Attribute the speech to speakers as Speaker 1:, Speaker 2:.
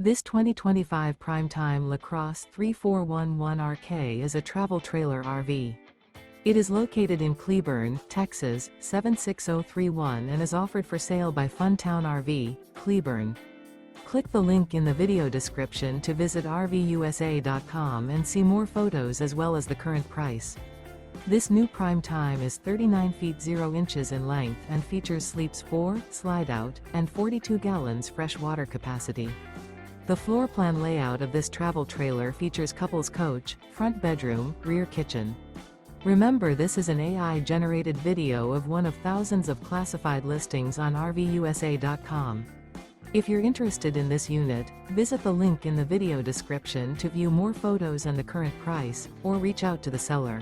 Speaker 1: This 2025 Prime Time LaCrosse 3411RK is a travel trailer RV. It is located in Cleburne, Texas, 76031 and is offered for sale by Funtown RV, Cleburne. Click the link in the video description to visit RVUSA.com and see more photos as well as the current price. This new Prime Time is 39 feet 0 inches in length and features sleeps 4, Slideout, and 42 gallons fresh water capacity. The floor plan layout of this travel trailer features couples coach, front bedroom, rear kitchen. Remember, this is an AI-generated video of one of thousands of classified listings on RVUSA.com. If you're interested in this unit, visit the link in the video description to view more photos and the current price, or reach out to the seller.